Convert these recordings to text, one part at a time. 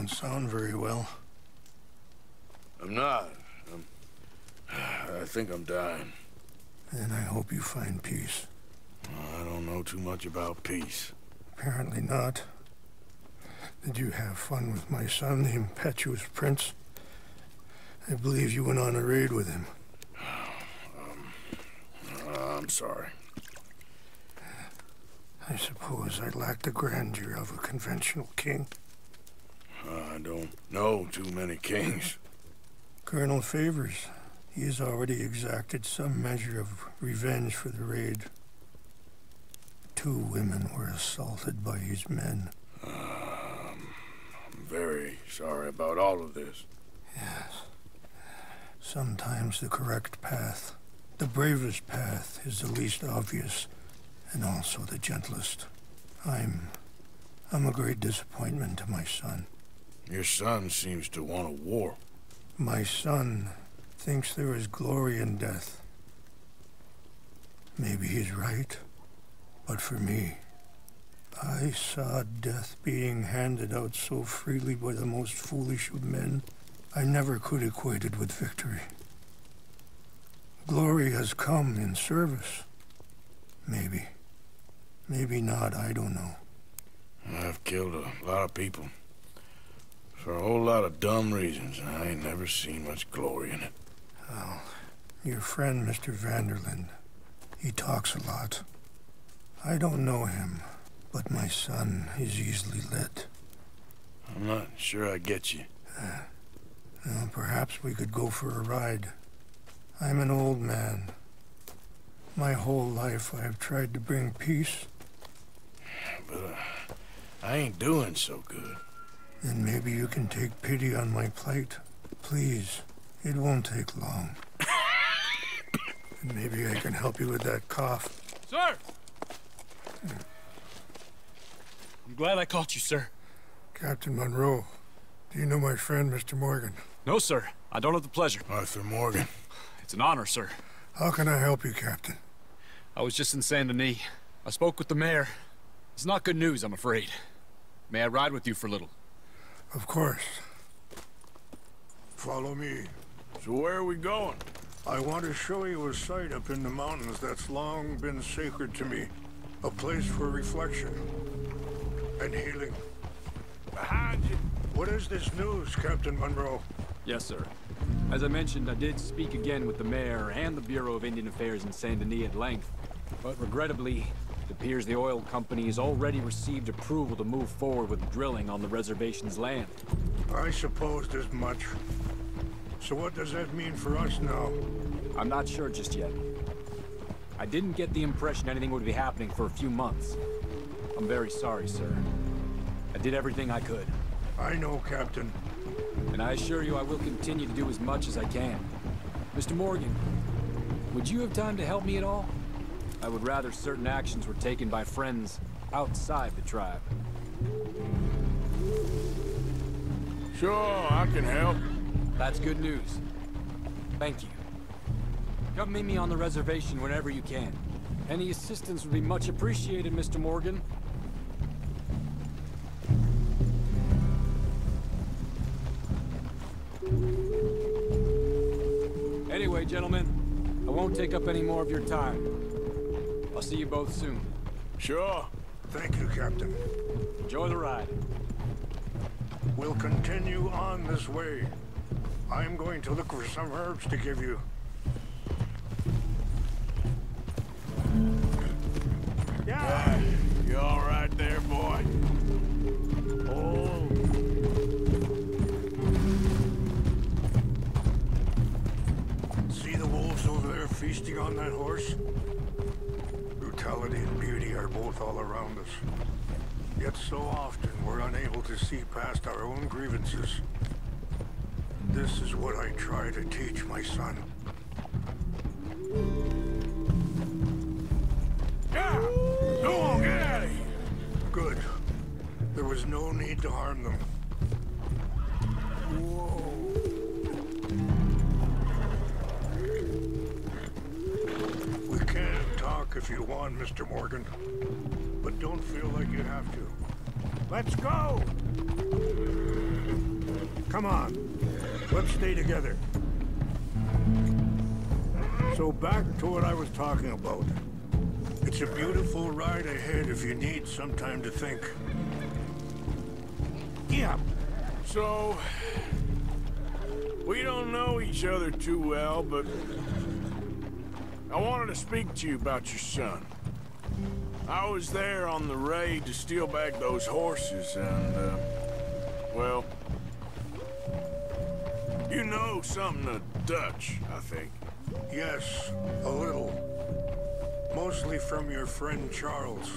don't sound very well. I'm not. I think I'm dying. Then I hope you find peace. I don't know too much about peace. Apparently not. Did you have fun with my son, the impetuous prince? I believe you went on a raid with him. I'm sorry. I suppose I lack the grandeur of a conventional king. I don't know too many kings. Colonel Favors, he has already exacted some measure of revenge for the raid. 2 women were assaulted by his men. I'm very sorry about all of this. Yes. Sometimes the correct path, the bravest path, is the least obvious, and also the gentlest. I'm a great disappointment to my son. Your son seems to want a war. My son thinks there is glory in death. Maybe he's right, but for me, I saw death being handed out so freely by the most foolish of men, I never could equate it with victory. Glory has come in service. Maybe. Maybe not, I don't know. I've killed a lot of people. For a whole lot of dumb reasons, and I ain't never seen much glory in it. Well, your friend, Mr. Vanderland, he talks a lot. I don't know him, but my son is easily led. I'm not sure I get you. Well, perhaps we could go for a ride. I'm an old man. My whole life I have tried to bring peace. But I ain't doing so good. Then maybe you can take pity on my plight. Please, it won't take long. And maybe I can help you with that cough. Sir! I'm glad I caught you, sir. Captain Monroe, do you know my friend, Mr. Morgan? No, sir. I don't have the pleasure. Arthur Morgan. It's an honor, sir. How can I help you, Captain? I was just in Saint Denis. I spoke with the mayor. It's not good news, I'm afraid. May I ride with you for a little? Of course. Follow me. So where are we going? I want to show you a site up in the mountains that's long been sacred to me. A place for reflection and healing. Behind you. What is this news, Captain Monroe? Yes, sir. As I mentioned, I did speak again with the mayor and the Bureau of Indian Affairs in Saint Denis at length. But regrettably, it appears the oil company has already received approval to move forward with drilling on the reservation's land. I supposed as much. So what does that mean for us now? I'm not sure just yet. I didn't get the impression anything would be happening for a few months. I'm very sorry, sir. I did everything I could. I know, Captain. And I assure you I will continue to do as much as I can. Mr. Morgan, would you have time to help me at all? I would rather certain actions were taken by friends outside the tribe. Sure, I can help. That's good news. Thank you. Come meet me on the reservation whenever you can. Any assistance would be much appreciated, Mr. Morgan. Anyway, gentlemen, I won't take up any more of your time. I'll see you both soon. Sure. Thank you, Captain. Enjoy the ride. We'll continue on this way. I'm going to look for some herbs to give you. Yeah. You all right there, boy? Oh. See the wolves over there feasting on that horse? Brutality and beauty are both all around us. Yet so often we're unable to see past our own grievances. This is what I try to teach my son. Yeah! Go on, get out of here! Good. There was no need to harm them. Whoa. We can talk if you want, Mr. Morgan. But don't feel like you have to. Let's go! Come on. Let's stay together. So back to what I was talking about. It's a beautiful ride ahead if you need some time to think. Yeah. So, we don't know each other too well, but I wanted to speak to you about your son. I was there on the raid to steal back those horses, and, well, you know something of Dutch, I think. Yes, a little. Mostly from your friend Charles.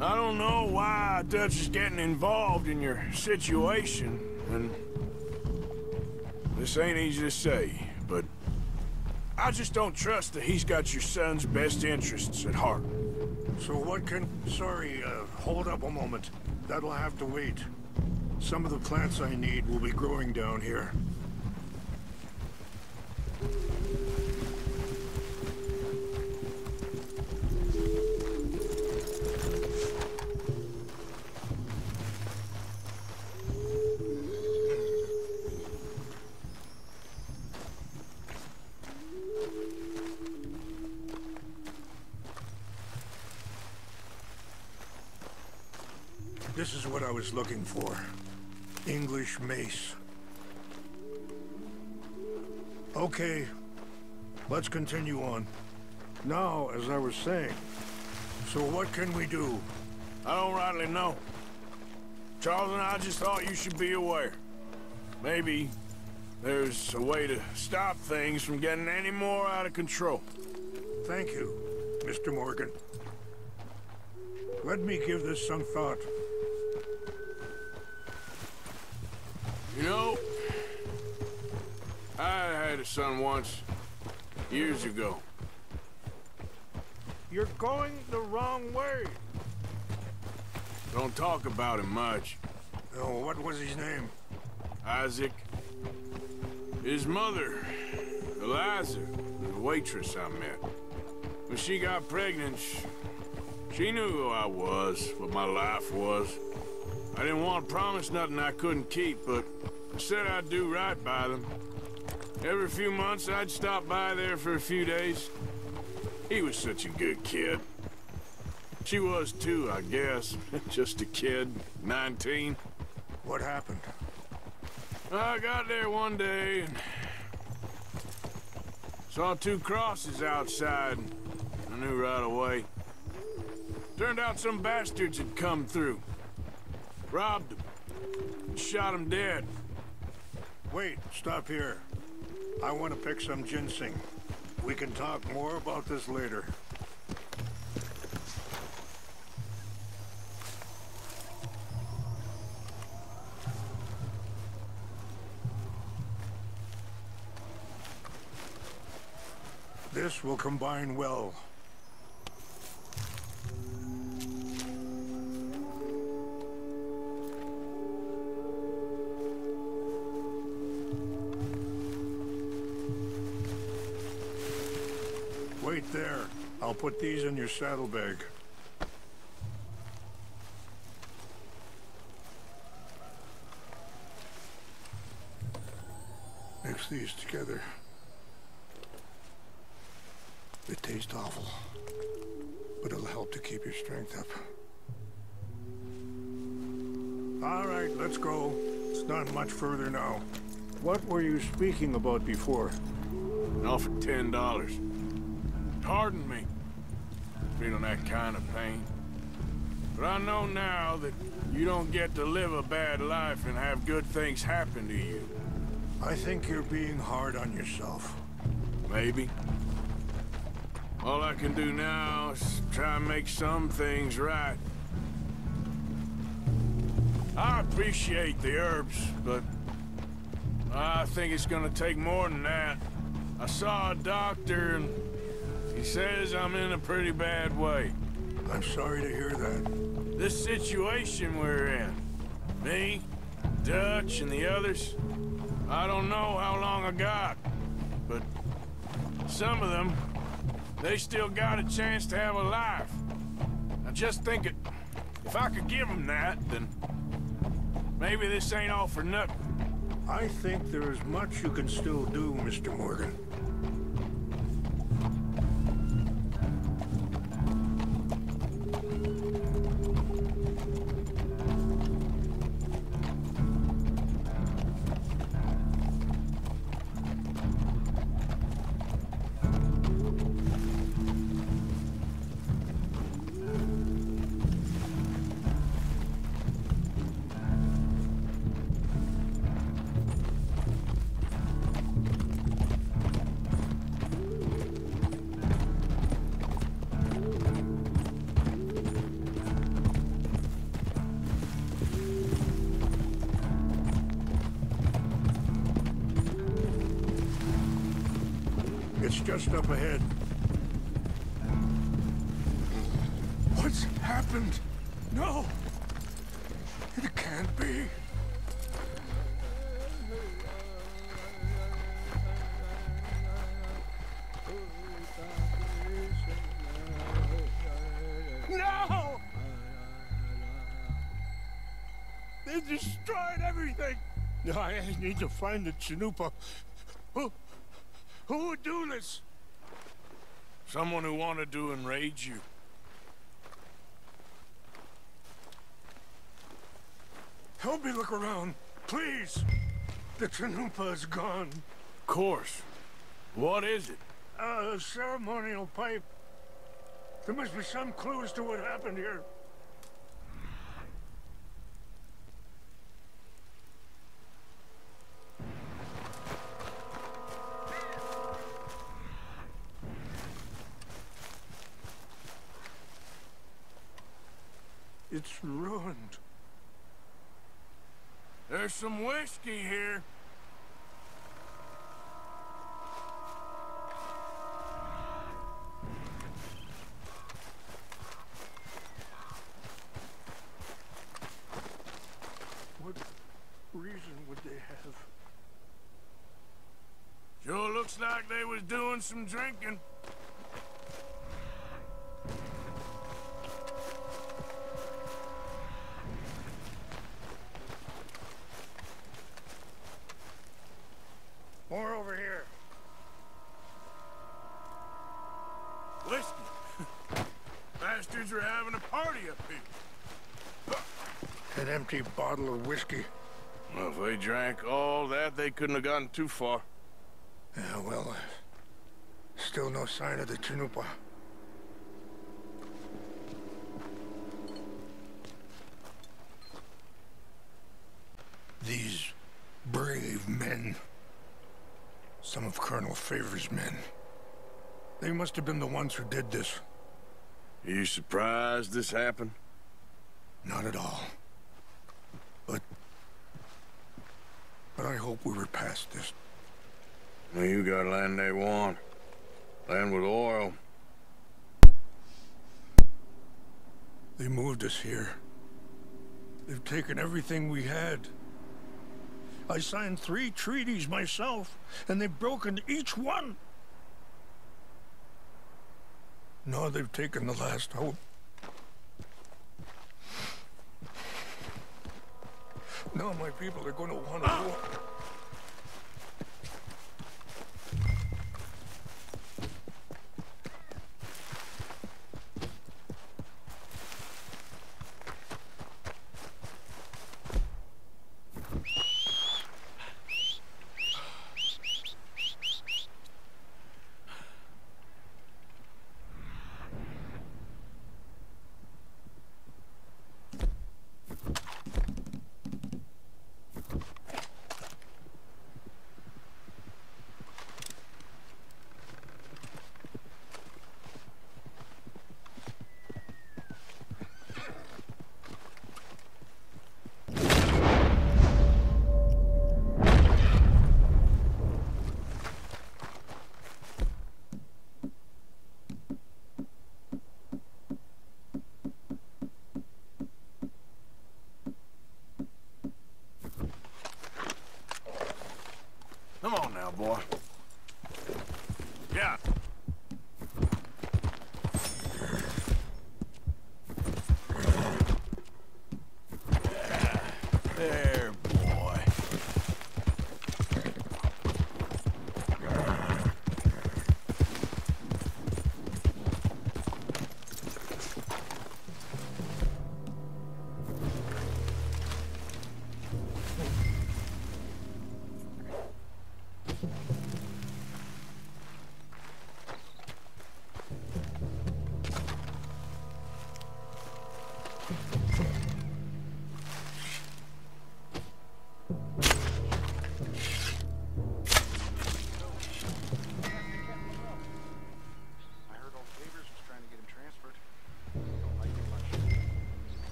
I don't know why Dutch is getting involved in your situation, and this ain't easy to say, but I just don't trust that he's got your son's best interests at heart. So what can... Sorry, hold up a moment. That'll have to wait. Some of the plants I need will be growing down here. This is what I was looking for. English mace. Okay, let's continue on. Now, as I was saying, so what can we do? I don't rightly know. Charles and I just thought you should be aware. Maybe there's a way to stop things from getting any more out of control. Thank you, Mr. Morgan. Let me give this some thought. You know, I had a son once, years ago. You're going the wrong way. Don't talk about him much. Oh, what was his name? Isaac. His mother, Eliza, the waitress I met. When she got pregnant, she knew who I was, what my life was. I didn't want to promise nothing I couldn't keep, but I said I'd do right by them. Every few months, I'd stop by there for a few days. He was such a good kid. She was too, I guess. Just a kid, 19. What happened? I got there one day and saw 2 crosses outside. I knew right away. Turned out some bastards had come through. Robbed him. Shot him dead. Wait, stop here. I want to pick some ginseng. We can talk more about this later. This will combine well. Wait there. I'll put these in your saddlebag. Mix these together. They taste awful, but it'll help to keep your strength up. All right, let's go. It's not much further now. What were you speaking about before? Offered $10. Pardon me, feeling that kind of pain. But I know now that you don't get to live a bad life and have good things happen to you. I think you're being hard on yourself. Maybe. All I can do now is try and make some things right. I appreciate the herbs, but I think it's gonna take more than that. I saw a doctor and he says I'm in a pretty bad way. I'm sorry to hear that. This situation we're in, me, Dutch, and the others, I don't know how long I got, but some of them, they still got a chance to have a life. I just think if I could give them that, then maybe this ain't all for nothing. I think there is much you can still do, Mr. Morgan. It's just up ahead. What's happened? No! It can't be. No! They destroyed everything! I need to find the Chanupa. Who would do this? Someone who wanted to enrage you. Help me look around, please. The Chanupa is gone. Of course. What is it? A ceremonial pipe. There must be some clues to what happened here. It's ruined. There's some whiskey here. What reason would they have? Sure looks like they was doing some drinking. More over here. Whiskey. Bastards are having a party up here. An empty bottle of whiskey. Well, if they drank all that, they couldn't have gotten too far. Yeah, well, still no sign of the Chanupa. These brave men. Some of Colonel Favor's men. They must have been the ones who did this. Are you surprised this happened? Not at all. But I hope we were past this. Well, you got land they want. Land with oil. They moved us here. They've taken everything we had. I signed 3 treaties myself, and they've broken each one. Now they've taken the last hope. Now my people are going to want to war.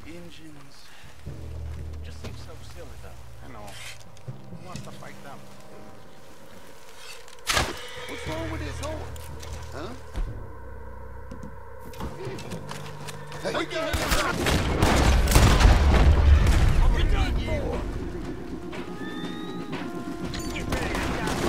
Engines. Just seems so silly, though. I know. Who wants to fight them? What's wrong with this horse? Huh? Hey, put your hands up! I'm gonna need you. Get ready, I got you.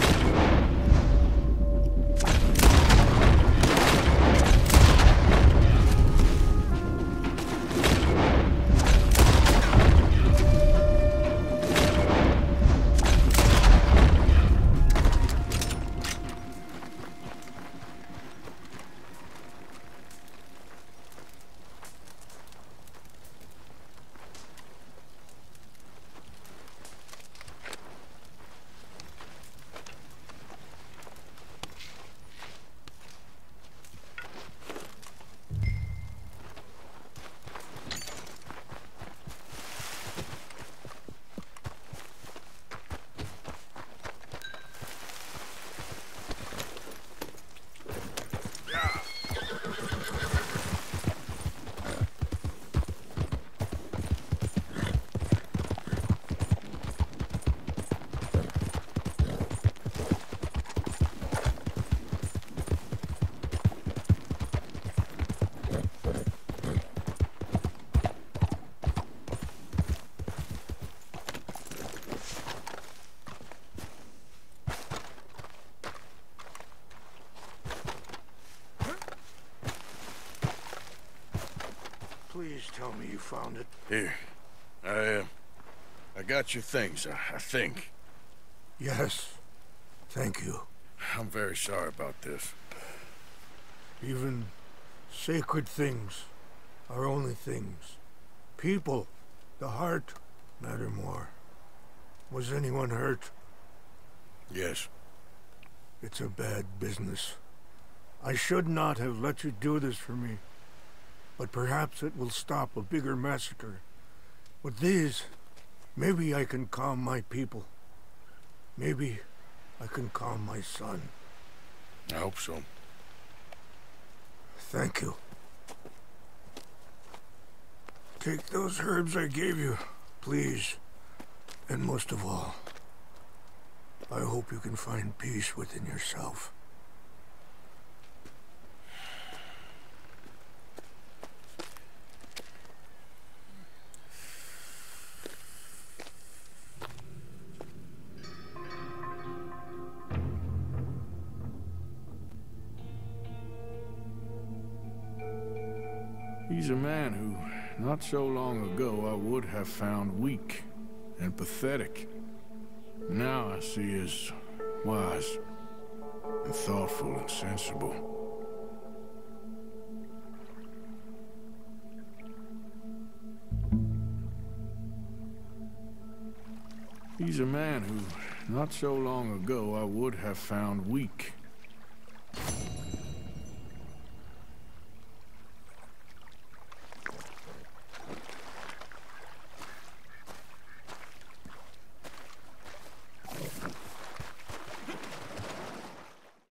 Please tell me you found it. Here. I got your things, I think. Yes. Thank you. I'm very sorry about this. Even sacred things are only things. People, the heart, matter more. Was anyone hurt? Yes. It's a bad business. I should not have let you do this for me. But perhaps it will stop a bigger massacre. With these, maybe I can calm my people. Maybe I can calm my son. I hope so. Thank you. Take those herbs I gave you, please. And most of all, I hope you can find peace within yourself. He's a man who, not so long ago, I would have found weak and pathetic. Now I see as wise and thoughtful and sensible. He's a man who, not so long ago, I would have found weak